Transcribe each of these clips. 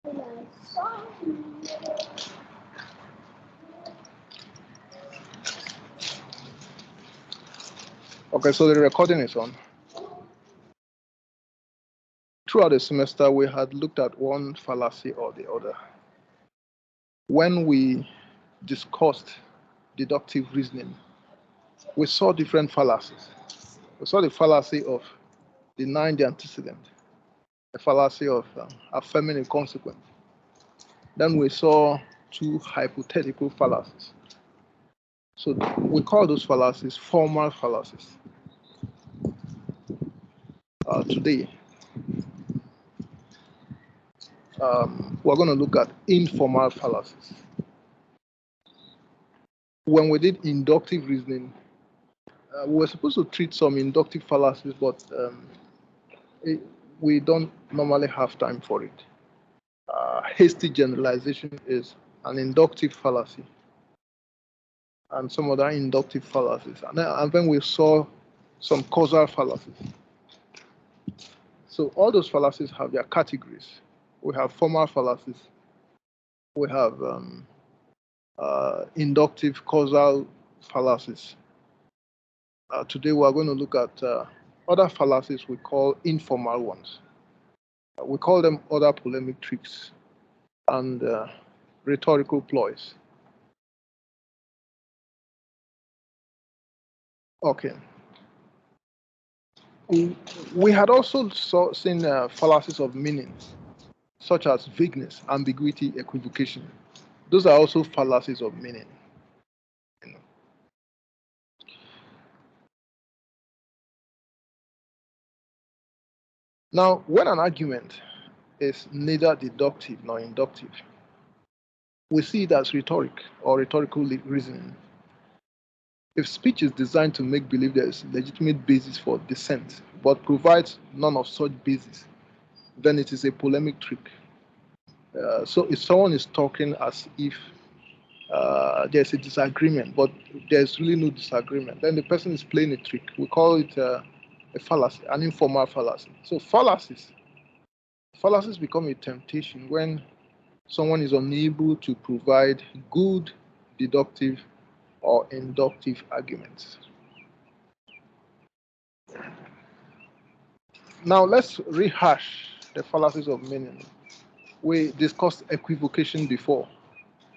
Okay, so the recording is on. Throughout the semester, we had looked at one fallacy or the other. When we discussed deductive reasoning, we saw different fallacies. We saw the fallacy of denying the antecedent, the fallacy of affirming a consequence. Then we saw two hypothetical fallacies. So we call those fallacies formal fallacies. Today, we're going to look at informal fallacies. When we did inductive reasoning, we were supposed to treat some inductive fallacies, but we don't normally have time for it. Hasty generalization is an inductive fallacy, and some other inductive fallacies. And then we saw some causal fallacies. So all those fallacies have their categories. We have formal fallacies. We have inductive causal fallacies. Today we are going to look at other fallacies we call informal ones. We call them other polemic tricks and rhetorical ploys. Okay. We had also seen fallacies of meaning, such as vagueness, ambiguity, equivocation. Those are also fallacies of meaning. Now, when an argument is neither deductive nor inductive, we see it as rhetoric or rhetorical reasoning. If speech is designed to make believe there is legitimate basis for dissent, but provides none of such basis, then it is a polemic trick. So if someone is talking as if there's a disagreement, but there's really no disagreement, then the person is playing a trick. We call it a fallacy, an informal fallacy. So fallacies become a temptation when someone is unable to provide good deductive or inductive arguments. Now let's rehash the fallacies of meaning. We discussed equivocation before.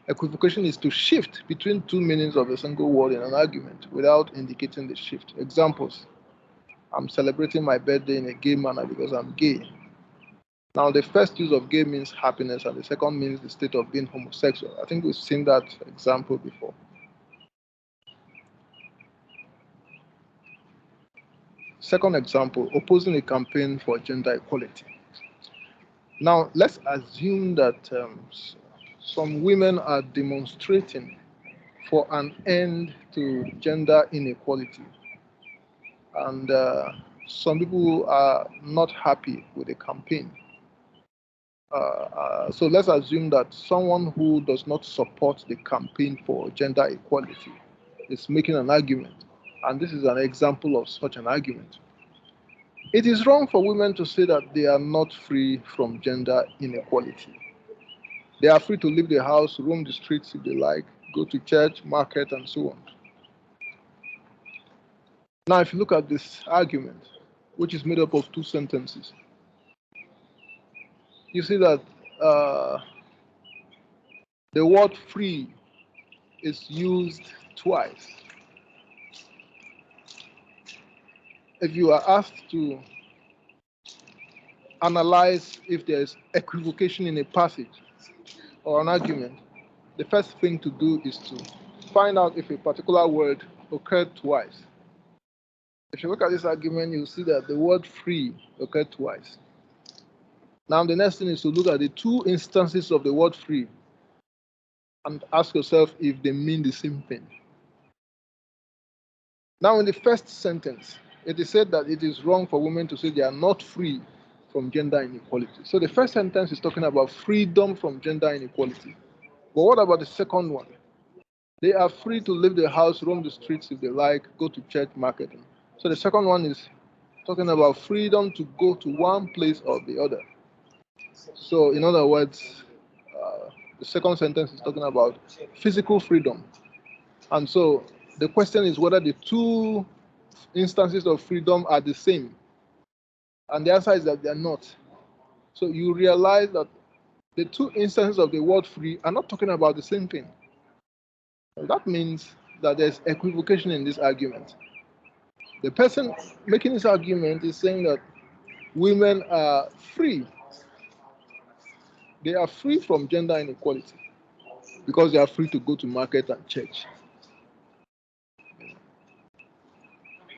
Equivocation is to shift between two meanings of a single word in an argument without indicating the shift. Examples: I'm celebrating my birthday in a gay manner because I'm gay. Now, the first use of gay means happiness, and the second means the state of being homosexual. I think we've seen that example before. Second example, opposing a campaign for gender equality. Now, let's assume that some women are demonstrating for an end to gender inequality, and some people are not happy with the campaign. So let's assume that someone who does not support the campaign for gender equality is making an argument, and this is an example of such an argument. It is wrong for women to say that they are not free from gender inequality. They are free to leave the house, roam the streets if they like, go to church, market, and so on. Now, if you look at this argument, which is made up of two sentences, you see that the word free is used twice. If you are asked to analyze if there is equivocation in a passage or an argument, the first thing to do is to find out if a particular word occurred twice. If you look at this argument, you'll see that the word free occurred twice. Now, the next thing is to look at the two instances of the word free and ask yourself if they mean the same thing. Now, in the first sentence, it is said that it is wrong for women to say they are not free from gender inequality. So the first sentence is talking about freedom from gender inequality. But what about the second one? They are free to leave the house, roam the streets if they like, go to church, market. So the second one is talking about freedom to go to one place or the other. So, in other words, the second sentence is talking about physical freedom. And so the question is whether the two instances of freedom are the same. And the answer is that they're not. So you realize that the two instances of the word free are not talking about the same thing. That means that there's equivocation in this argument. The person making this argument is saying that women are free. They are free from gender inequality because they are free to go to market and church.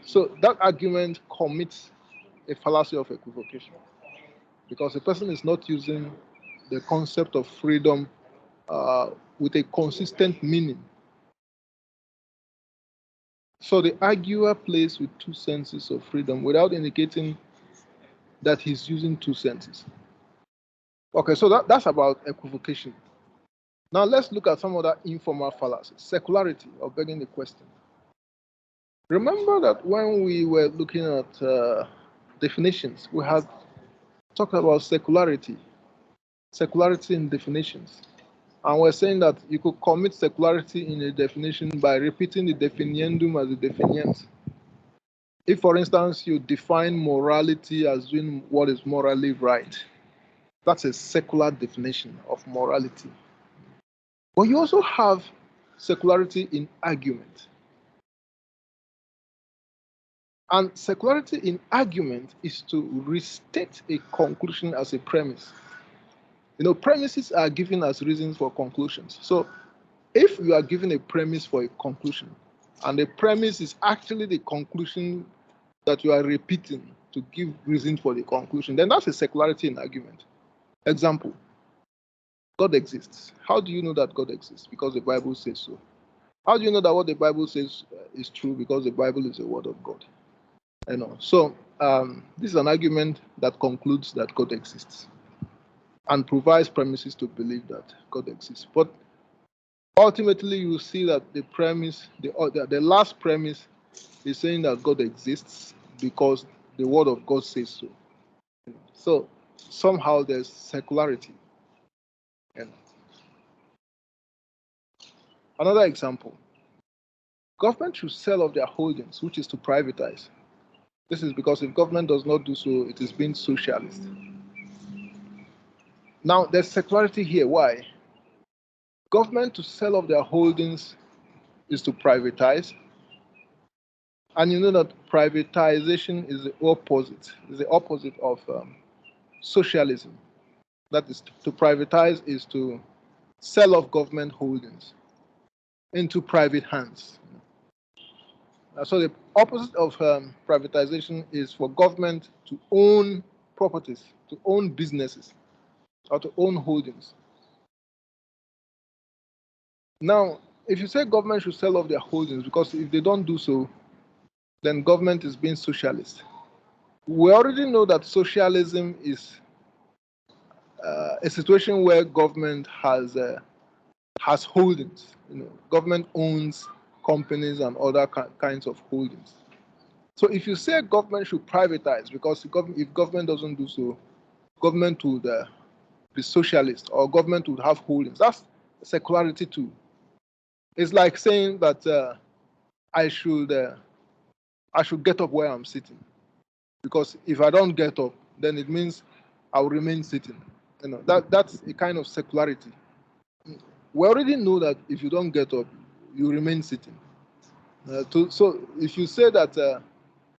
So that argument commits a fallacy of equivocation because the person is not using the concept of freedom with a consistent meaning. So the arguer plays with two senses of freedom without indicating that he's using two senses. Okay, so that's about equivocation. Now let's look at some other informal fallacies. Secularity, or begging the question. Remember that when we were looking at definitions, we had talked about secularity in definitions. And we're saying that you could commit secularity in a definition by repeating the definiendum as a definient. If, for instance, you define morality as doing what is morally right, that's a secular definition of morality. But you also have secularity in argument. And secularity in argument is to restate a conclusion as a premise. Premises are given as reasons for conclusions. So if you are given a premise for a conclusion, and the premise is actually the conclusion that you are repeating to give reason for the conclusion, then that's a secularity in argument. Example, God exists. How do you know that God exists? Because the Bible says so. How do you know that what the Bible says is true? Because the Bible is the word of God. So this is an argument that concludes that God exists and provides premises to believe that God exists. But ultimately, you see that the premise, the last premise, is saying that God exists because the word of God says so. So somehow there's secularity. Another example, government should sell off their holdings, which is to privatize. This is because if government does not do so, it is being socialist. Now, there's secularity here. Why? Government to sell off their holdings is to privatize. And you know that privatization is the opposite of socialism. That is, to privatize is to sell off government holdings into private hands. So the opposite of privatization is for government to own properties, to own businesses, or to own holdings. Now, if you say government should sell off their holdings, because if they don't do so, then government is being socialist. We already know that socialism is a situation where government has holdings. Government owns companies and other kinds of holdings. So if you say government should privatize, because if government doesn't do so, government would be socialist, or government would have holdings. That's secularity too. It's like saying that I should get up where I'm sitting, because if I don't get up, then it means I will remain sitting. That's a kind of secularity. We already know that if you don't get up, you remain sitting. So if you say that the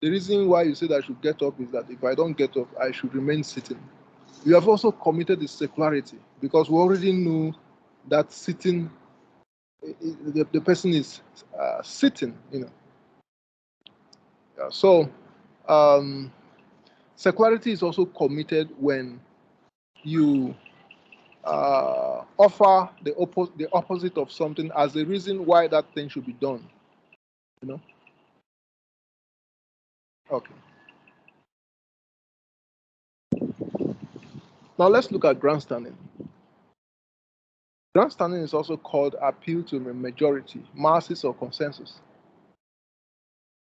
reason why you say that I should get up is that if I don't get up, I should remain sitting, you have also committed the secularity, because we already know that sitting, the person is sitting. So secularity is also committed when you offer the opposite of something as a reason why that thing should be done. Okay. Now let's look at grandstanding. Grandstanding is also called appeal to the majority, masses, or consensus.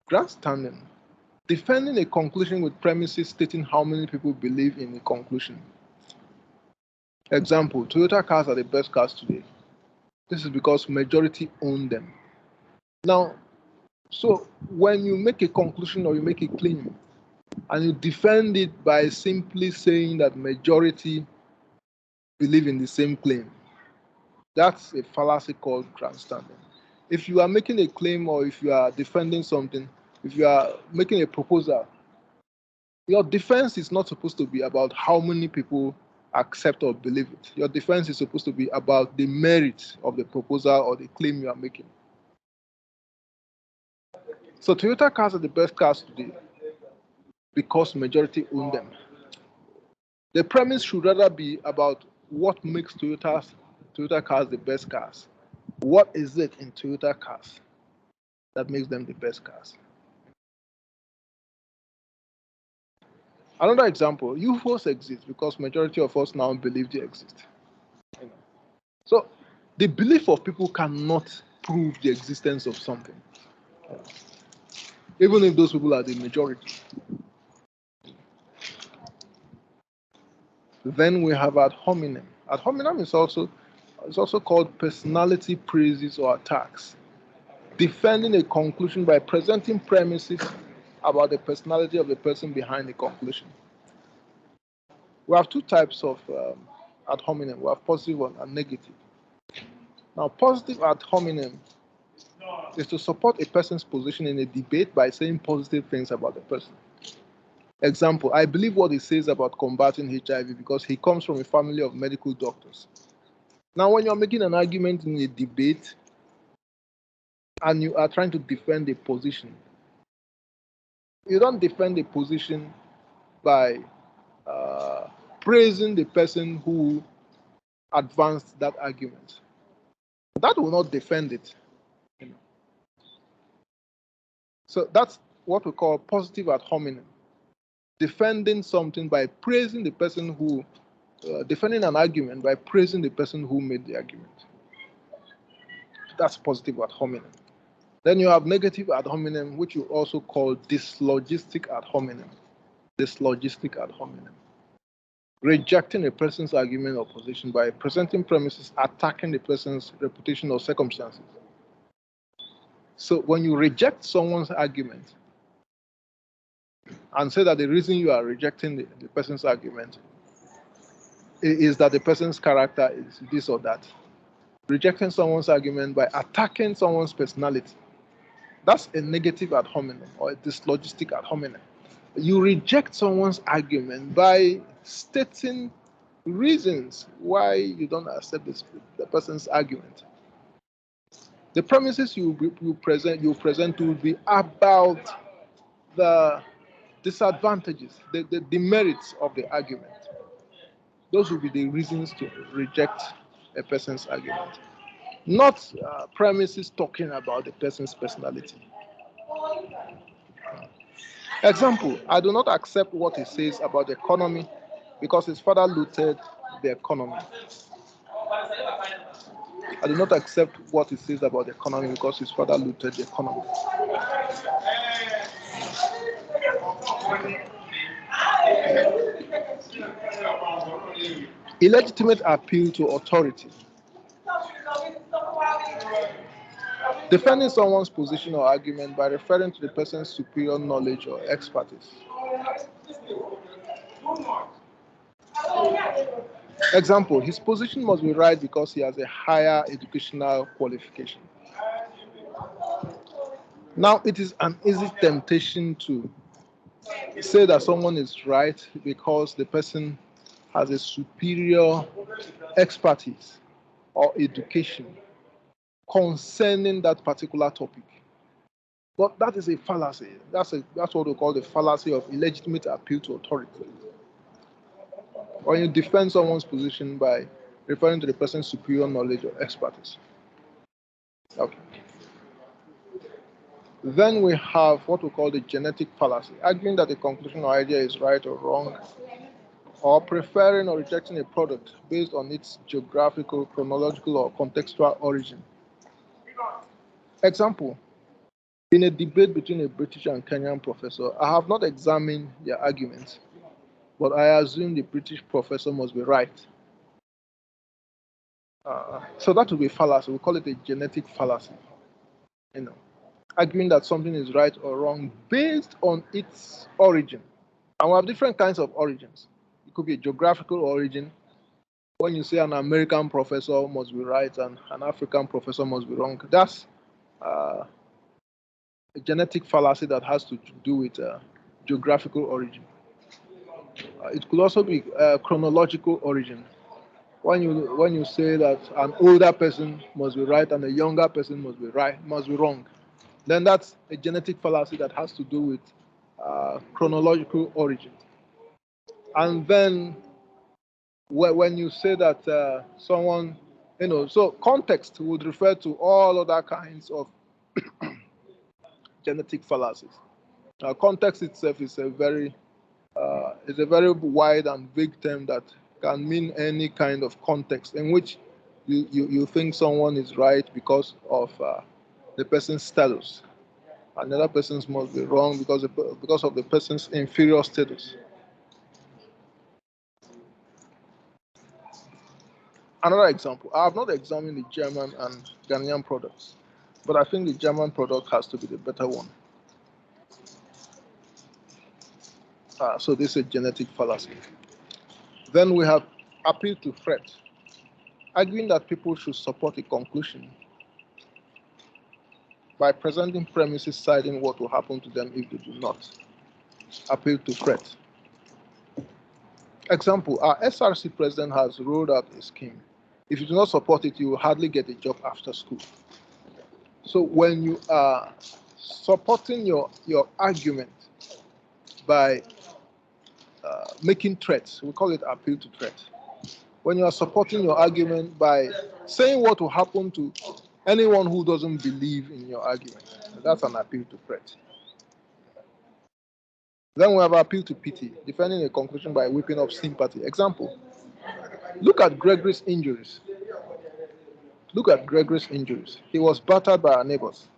Grandstanding, defending a conclusion with premises stating how many people believe in the conclusion. Example, Toyota cars are the best cars today. This is because majority own them. Now, so when you make a conclusion or you make a claim and you defend it by simply saying that majority believe in the same claim, that's a fallacy called grandstanding. If you are making a claim or if you are defending something, if you are making a proposal, your defense is not supposed to be about how many people accept or believe it. Your defense is supposed to be about the merit of the proposal or the claim you are making. So Toyota cars are the best cars today because majority own them. The premise should rather be about what makes Toyota cars the best cars. What is it in Toyota cars that makes them the best cars? Another example, UFOs exist because majority of us now believe they exist. So the belief of people cannot prove the existence of something, even if those people are the majority. Then we have ad hominem. Ad hominem is also called personality praises or attacks, defending a conclusion by presenting premises about the personality of the person behind the conclusion. We have two types of ad hominem. We have positive and negative. Now, positive ad hominem is to support a person's position in a debate by saying positive things about the person. Example, I believe what he says about combating HIV because he comes from a family of medical doctors. Now, when you're making an argument in a debate and you are trying to defend a position, you don't defend a position by praising the person who advanced that argument. That will not defend it. So that's what we call positive ad hominem. Defending something by praising the person who, defending an argument by praising the person who made the argument. That's positive ad hominem. Then you have negative ad hominem, which you also call dyslogistic ad hominem. Dyslogistic ad hominem. Rejecting a person's argument or position by presenting premises attacking the person's reputation or circumstances. So when you reject someone's argument and say that the reason you are rejecting the person's argument is that the person's character is this or that, rejecting someone's argument by attacking someone's personality, that's a negative ad hominem or a dyslogistic ad hominem. You reject someone's argument by stating reasons why you don't accept the person's argument. The premises you present will be about the disadvantages, the merits of the argument. Those will be the reasons to reject a person's argument, not premises talking about the person's personality. Example, I do not accept what he says about the economy because his father looted the economy. I do not accept what he says about the economy because his father looted the economy. Illegitimate appeal to authority. Defending someone's position or argument by referring to the person's superior knowledge or expertise. Example, his position must be right because he has a higher educational qualification. Now, it is an easy temptation to say that someone is right because the person has a superior expertise or education concerning that particular topic. But that is a fallacy. That's what we call the fallacy of illegitimate appeal to authority. When you defend someone's position by referring to the person's superior knowledge or expertise. Okay. Then we have what we call the genetic fallacy, arguing that a conclusion or idea is right or wrong, or preferring or rejecting a product based on its geographical, chronological, or contextual origin. Example, in a debate between a British and Kenyan professor, I have not examined their arguments, but I assume the British professor must be right. So that would be fallacy. We call it a genetic fallacy. You know, arguing that something is right or wrong based on its origin. And we have different kinds of origins. It could be a geographical origin. When you say an American professor must be right and an African professor must be wrong, that's a genetic fallacy that has to do with geographical origin. It could also be chronological origin. When you say that an older person must be right and a younger person must be wrong, then that's a genetic fallacy that has to do with chronological origin. And then when you say that someone, so context would refer to all other kinds of genetic fallacies. Context itself is a very wide and vague term that can mean any kind of context in which you think someone is right because of the person's status, and the other person must be wrong because of the person's inferior status. Another example, I have not examined the German and Ghanaian products, but I think the German product has to be the better one. So this is a genetic fallacy. Then we have appeal to threat, arguing that people should support a conclusion by presenting premises citing what will happen to them if they do not. Appeal to threat. Example, our SRC president has rolled out a scheme. If you do not support it, you will hardly get a job after school. So when you are supporting your argument by making threats, we call it appeal to threat. When you are supporting your argument by saying what will happen to anyone who doesn't believe in your argument, that's an appeal to threat. Then we have appeal to pity, defending a conclusion by whipping up sympathy. Example, look at Gregory's injuries. Look at Gregory's injuries. He was battered by our neighbors.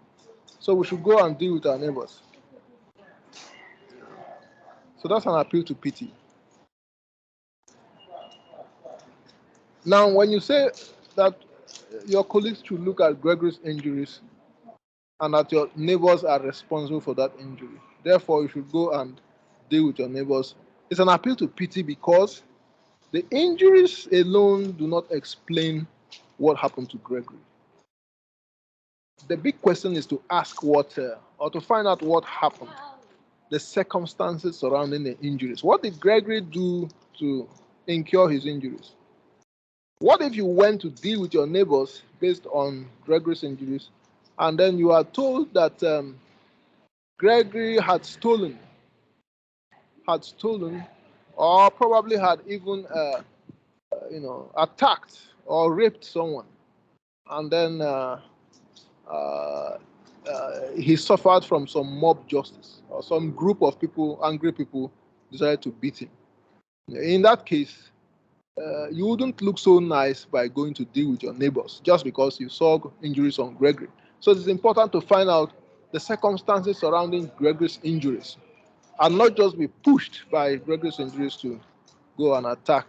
So we should go and deal with our neighbors. So that's an appeal to pity. Now, when you say that your colleagues should look at Gregory's injuries and that your neighbors are responsible for that injury, therefore you should go and deal with your neighbors, it's an appeal to pity because the injuries alone do not explain what happened to Gregory. The big question is to ask or to find out what happened, the circumstances surrounding the injuries. What did Gregory do to incur his injuries? What if you went to deal with your neighbors based on Gregory's injuries, and then you are told that Gregory had stolen, or probably had even, attacked or raped someone, and then he suffered from some mob justice, or some group of people, angry people, decided to beat him. In that case, you wouldn't look so nice by going to deal with your neighbors just because you saw injuries on Gregory. So it's important to find out the circumstances surrounding Gregory's injuries and not just be pushed by Gregory's injuries to go and attack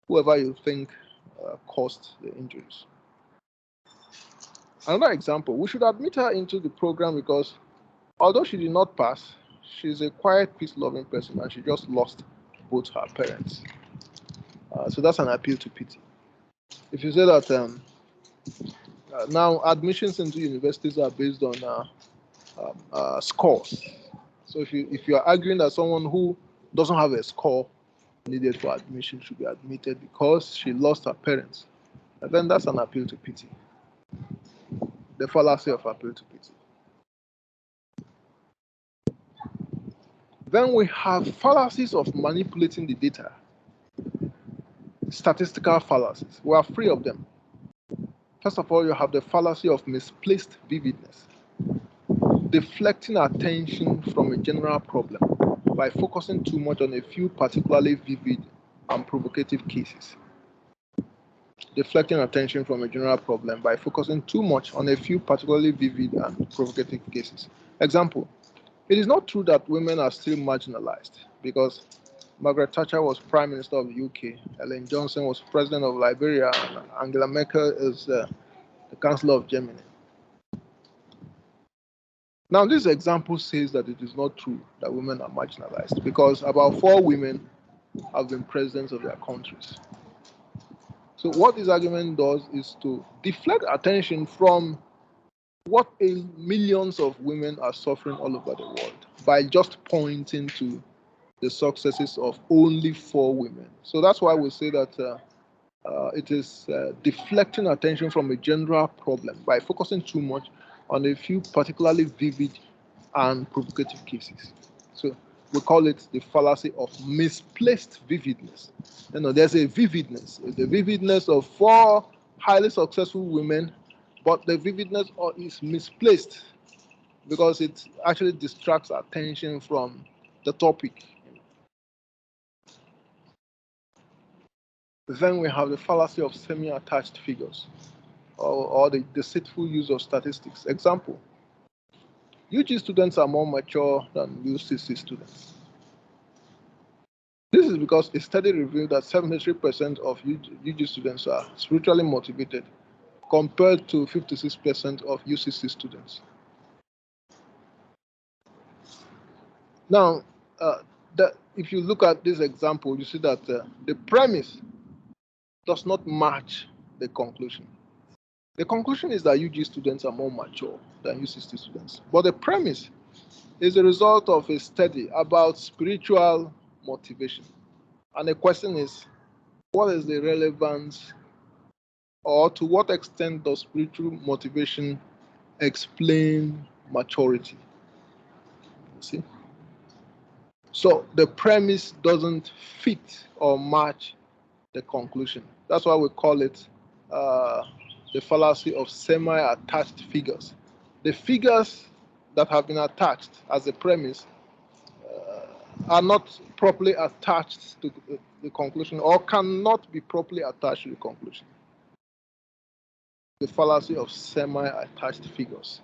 whoever you think caused the injuries. Another example, we should admit her into the program because although she did not pass, she's a quiet, peace-loving person and she just lost both her parents. So that's an appeal to pity. If you say that now admissions into universities are based on scores, so if you are arguing that someone who doesn't have a score needed for admission should be admitted because she lost her parents, then that's an appeal to pity. The fallacy of appeal to pity. Then we have fallacies of manipulating the data. Statistical fallacies. We are three of them. First of all, you have the fallacy of misplaced vividness, deflecting attention from a general problem by focusing too much on a few particularly vivid and provocative cases. Deflecting attention from a general problem by focusing too much on a few particularly vivid and provocative cases. Example, it is not true that women are still marginalized because Margaret Thatcher was Prime Minister of the UK. Ellen Johnson was President of Liberia, and Angela Merkel is the Chancellor of Germany. Now, this example says that it is not true that women are marginalized because about 4 women have been presidents of their countries. So what this argument does is to deflect attention from what millions of women are suffering all over the world by just pointing to the successes of only 4 women. So that's why we say that it is deflecting attention from a general problem by focusing too much on a few particularly vivid and provocative cases. So we call it the fallacy of misplaced vividness. There's a vividness. The vividness of 4 highly successful women, but the vividness is misplaced because it actually distracts attention from the topic. Then we have the fallacy of semi-attached figures or the deceitful use of statistics. Example, UG students are more mature than UCC students. This is because a study revealed that 73% of UG students are spiritually motivated compared to 56% of UCC students. Now, if you look at this example, you see that the premise does not match the conclusion. The conclusion is that UG students are more mature than UCC students. But the premise is a result of a study about spiritual motivation. And the question is, what is the relevance, or to what extent does spiritual motivation explain maturity? See? So the premise doesn't fit or match the conclusion. That's why we call it the fallacy of semi-attached figures. The figures that have been attached as a premise are not properly attached to the conclusion or cannot be properly attached to the conclusion. The fallacy of semi-attached figures.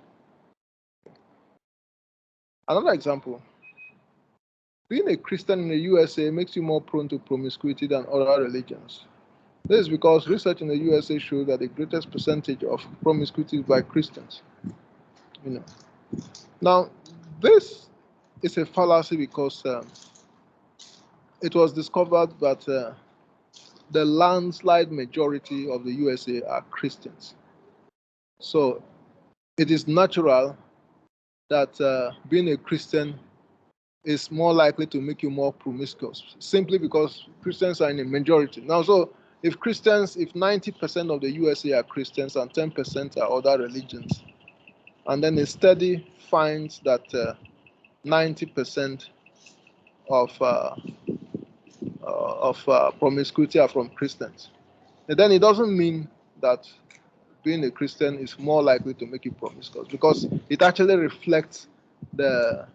Another example, being a Christian in the USA makes you more prone to promiscuity than other religions. This is because research in the USA shows that the greatest percentage of promiscuity is by Christians. Now, this is a fallacy because it was discovered that the landslide majority of the USA are Christians. So it is natural that being a Christian is more likely to make you more promiscuous, simply because Christians are in a majority. Now, so if 90% of the USA are Christians and 10% are other religions, and then a study finds that 90% of promiscuity are from Christians, and then it doesn't mean that being a Christian is more likely to make you promiscuous, because it actually reflects the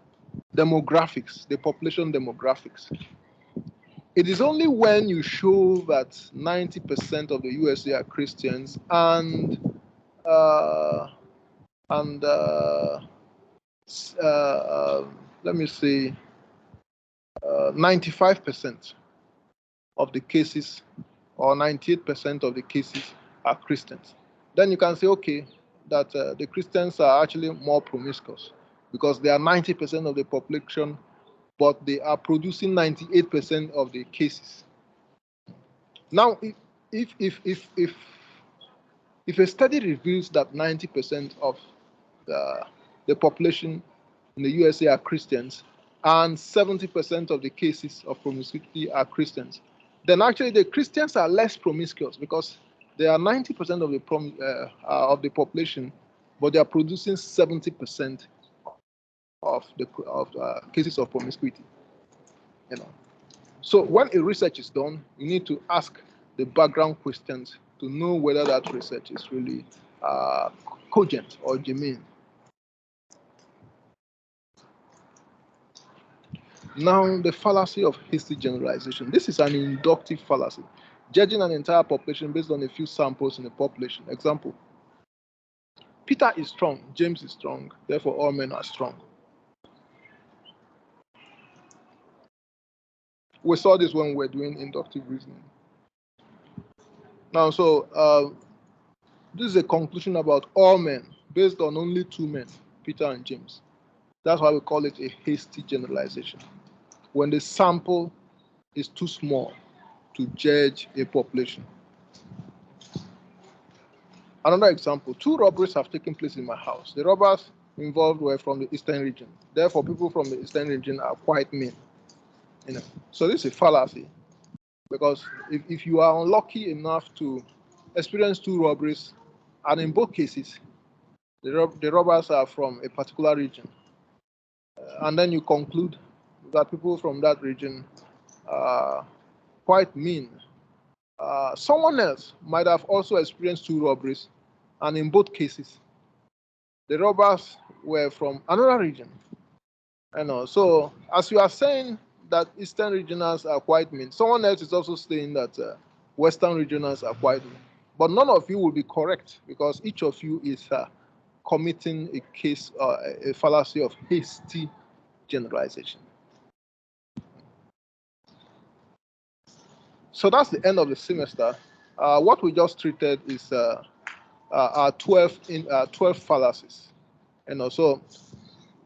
demographics, the population demographics. It is only when you show that 90% of the USA are Christians and let me say 95% of the cases or 98% of the cases are Christians. Then you can say, okay, that the Christians are actually more promiscuous because they are 90% of the population, but they are producing 98% of the cases. Now, if a study reveals that 90% of the population in the USA are Christians and 70% of the cases of promiscuity are Christians, then actually the Christians are less promiscuous because they are 90% of the population, but they are producing 70% of the cases of promiscuity. So when a research is done, you need to ask the background questions to know whether that research is really cogent or germane. Now, the fallacy of hasty generalization. This is an inductive fallacy, judging an entire population based on a few samples in the population. Example, Peter is strong, James is strong, therefore all men are strong. We saw this when we were doing inductive reasoning. Now, so this is a conclusion about all men based on only two men, Peter and James. That's why we call it a hasty generalization. When the sample is too small to judge a population. Another example, 2 robberies have taken place in my house. The robbers involved were from the eastern region. Therefore, people from the eastern region are quite mean. So this is a fallacy, because if you are unlucky enough to experience 2 robberies, and in both cases, the robbers are from a particular region, and then you conclude that people from that region are quite mean. Someone else might have also experienced 2 robberies, and in both cases, the robbers were from another region. So as you are saying that Eastern regionals are quite mean, someone else is also saying that Western regionals are quite mean. But none of you will be correct, because each of you is committing a case, a fallacy of hasty generalization. So that's the end of the semester. What we just treated is our 12 fallacies. So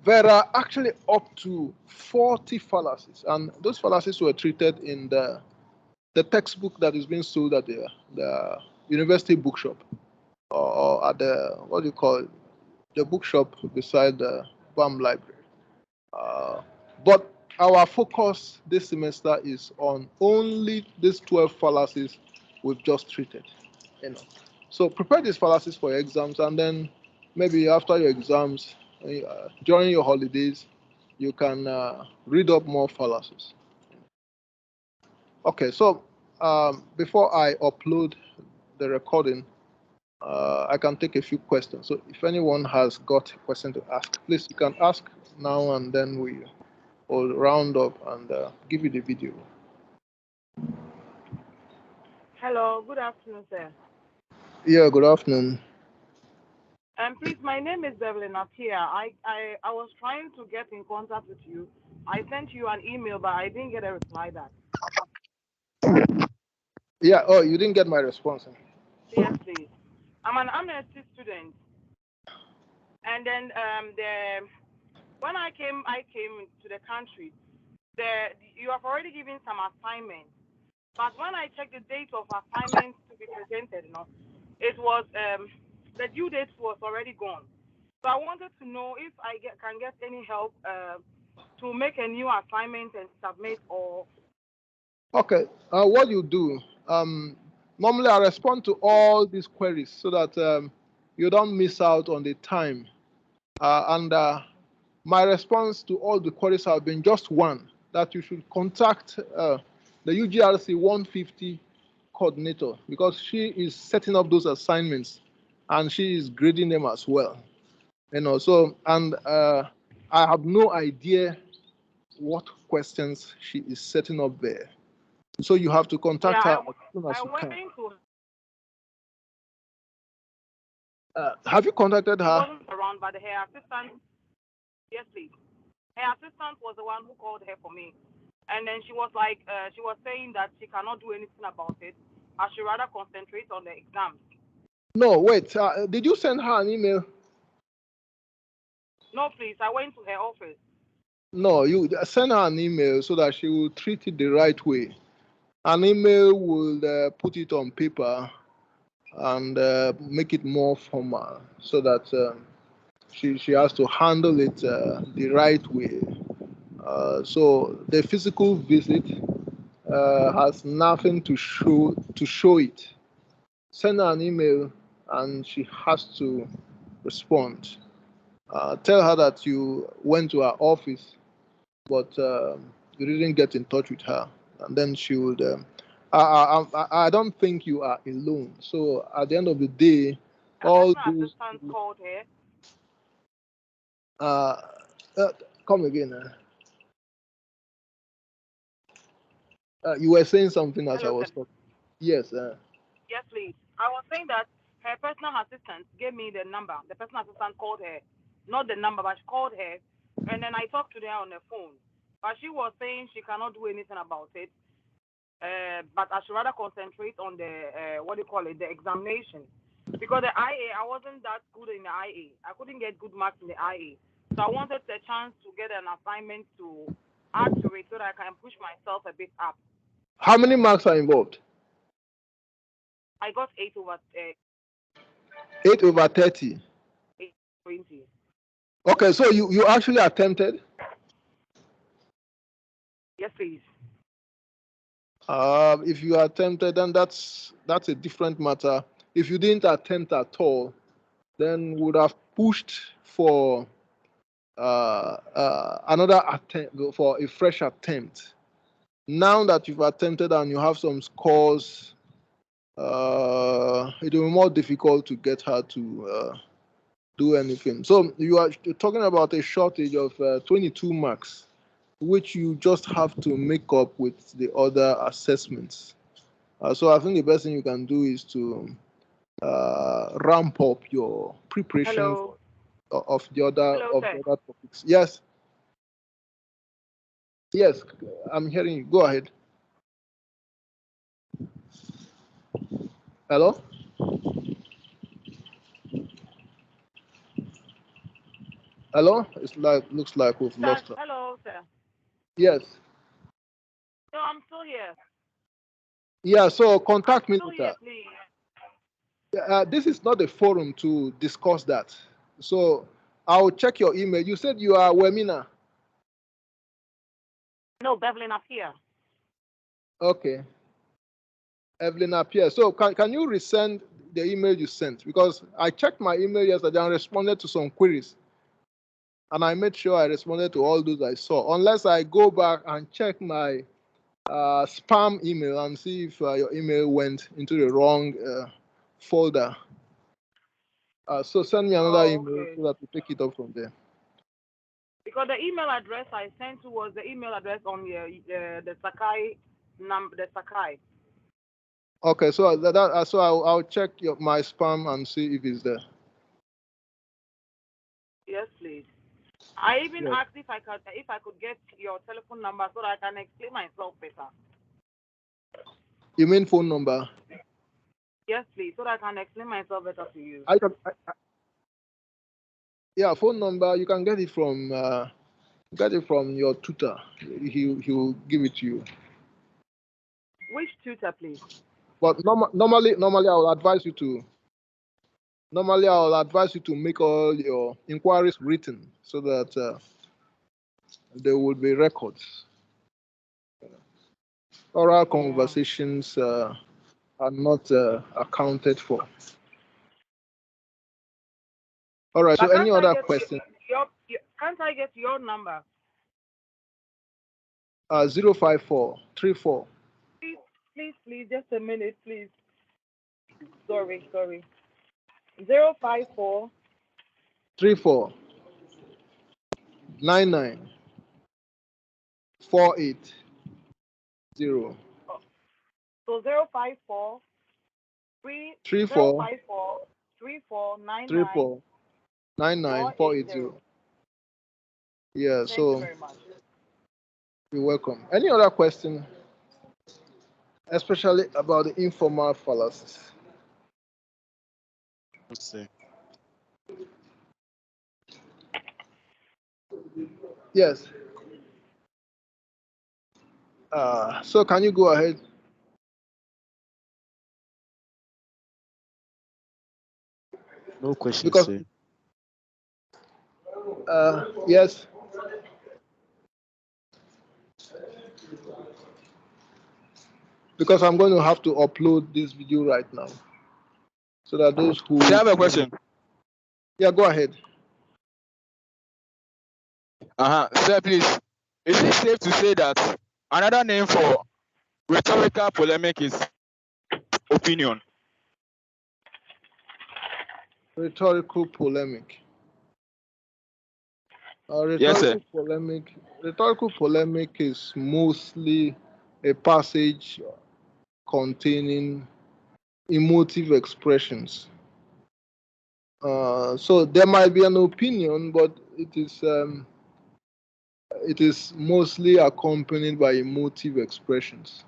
there are actually up to 40 fallacies, and those fallacies were treated in the textbook that is being sold at the university bookshop, or at the, what do you call it, the bookshop beside the BAM library. But our focus this semester is on only these 12 fallacies we've just treated. So prepare these fallacies for your exams, and then maybe after your exams, during your holidays, you can read up more fallacies. Okay, so before I upload the recording, I can take a few questions. So if anyone has got a question to ask, please, you can ask now, and then we will round up and give you the video. Hello, good afternoon, sir. Yeah, good afternoon. Please, my name is Evelyn Apia. I was trying to get in contact with you. I sent you an email, but I didn't get a reply back. Yeah, oh, you didn't get my response. Yes, please. I'm an amnesty student. And then when I came to the country, you have already given some assignments. But when I checked the date of assignments to be presented, it was the due date was already gone. So I wanted to know if I can get any help to make a new assignment and submit, or. Okay, what you do, normally I respond to all these queries so that you don't miss out on the time. And my response to all the queries have been just one, that you should contact the UGRC 150 coordinator, because she is setting up those assignments and she is grading them as well. So, and I have no idea what questions she is setting up there. So you have to contact her as soon as you can. Have you contacted her? She wasn't around, but her assistant. Yes, please. Her assistant was the one who called her for me, and then she was like, she was saying that she cannot do anything about it. I should rather concentrate on the exams. No, wait. Did you send her an email? No, please. I went to her office. No, you send her an email so that she will treat it the right way. An email will put it on paper and make it more formal, so that she has to handle it the right way. So the physical visit has nothing to show it. Send her an email and she has to respond. Tell her that you went to her office, but you didn't get in touch with her, and then she would. I don't think you are alone. So at the end of the day, all those. Assistant called her. Come again. You were saying something as I was talking. Yes. Yes, please. I was saying that her personal assistant gave me the number. The personal assistant called her, not the number, but she called her, and then I talked to her on the phone. but she was saying she cannot do anything about it. But I should rather concentrate on the what do you call it, the examination, because the IA I wasn't that good in the IA. I couldn't get good marks in the IA, so I wanted the chance to get an assignment to add to it so that I can push myself a bit up. How many marks are involved? I got 8/30. 8/30. 8/20. Okay, so you actually attempted? Yes, please. If you attempted, then that's a different matter. If you didn't attempt at all, then would have pushed for another attempt, for a fresh attempt. Now that you've attempted and you have some scores, it will be more difficult to get her to do anything. So you're talking about a shortage of 22 marks, which you just have to make up with the other assessments. So I think the best thing you can do is to ramp up your preparation of the other topics. Yes. Yes, I'm hearing you. Go ahead. Hello? Hello? Looks like we've lost her. Hello, sir. Yes. No, I'm still here. Yeah, so contact me later. This is not a forum to discuss that. So I'll check your email. You said you are Wemina. No, Beverly Napier. Okay. Evelyn Napier. So can you resend the email you sent? Because I checked my email yesterday and responded to some queries. And I made sure I responded to all those I saw. Unless I go back and check my spam email and see if your email went into the wrong folder. So send me another email so that we pick it up from there. Because the email address I sent to was the email address on the Sakai number, the Sakai. Okay, so so I'll check my spam and see if it's there. Yes, please. I even asked if I could get your telephone number so that I can explain myself better. You mean phone number? Yes, please, so that I can explain myself better to you. Yeah, phone number. You can get it from your tutor. He'll give it to you. Which tutor, please? But normally I will advise you to. Normally, I will advise you to make all your inquiries written so that there will be records. Oral conversations are not accounted for. All right. So, any other question? Can't I get your number? 05434. Please, just a minute, please. Sorry. 054 34 99 48 0. So 054 34 34 99 480. Yeah. Thank you very much. You're welcome. Any other question, especially about the informal fallacies? Let's see. Yes. So can you go ahead? No questions. Because yes. Because I'm going to have to upload this video right now, so that those who. I have a question. Yeah, go ahead. Sir, please. Is it safe to say that another name for rhetorical polemic is opinion? Rhetorical polemic. Yes, sir. Rhetorical polemic is mostly a passage containing emotive expressions. So there might be an opinion, but it is It is mostly accompanied by emotive expressions.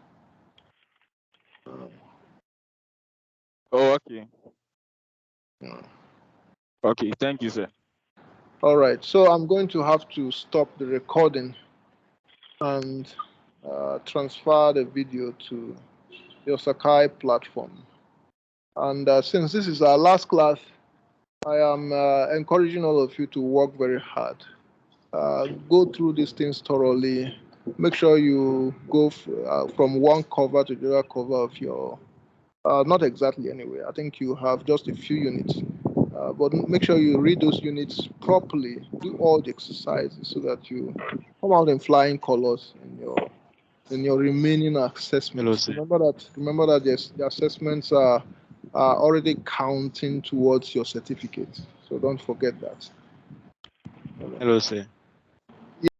Oh, okay. Yeah. Okay, thank you, sir. All right, so I'm going to have to stop the recording and transfer the video to your Sakai platform. And since this is our last class, I am encouraging all of you to work very hard. Go through these things thoroughly. Make sure you go from one cover to the other cover of your, not exactly anyway. I think you have just a few units. But make sure you read those units properly. Do all the exercises so that you come out in flying colors in your remaining assessments. Sir. Remember that the assessments are already counting towards your certificate. So don't forget that. Hello, sir.